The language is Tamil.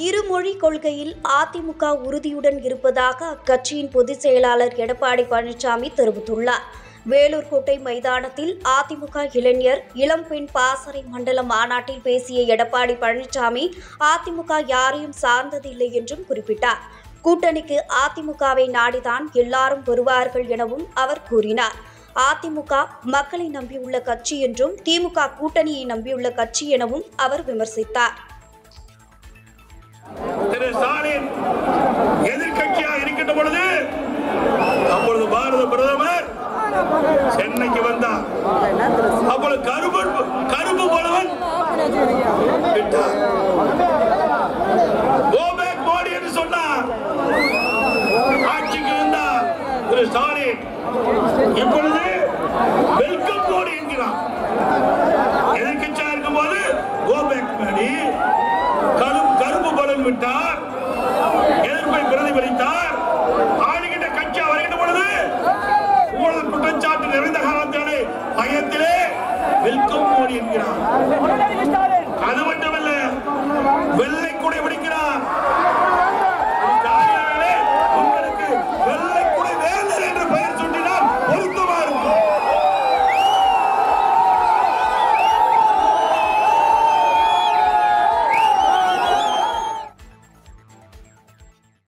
இருமொழி கொள்கையில் அதிமுக உறுதியுடன் இருப்பதாக அக்கட்சியின் பொதுச் செயலாளர் எடப்பாடி பழனிசாமி தெரிவித்துள்ளார். வேலூர் கோட்டை மைதானத்தில் அதிமுக இளைஞர் இளம்பெண் பாசறை மண்டல மாநாட்டில் பேசிய எடப்பாடி பழனிசாமி அதிமுக யாரையும் சார்ந்ததில்லை என்றும் குறிப்பிட்டார். கூட்டணிக்கு அதிமுகவை நாடிதான் எல்லாரும் வருவார்கள் எனவும் அவர் கூறினார். அதிமுக மக்களை நம்பியுள்ள கட்சி என்றும் திமுக கூட்டணியை நம்பியுள்ள கட்சி எனவும் அவர் விமர்சித்தார். திரு ஸ்டாலின் எதிர்கட்சியாக இருக்கின்ற பொழுது அப்பொழுது பாரத பிரதமர் சென்னைக்கு வந்தார். அப்பொழுது கருப்பு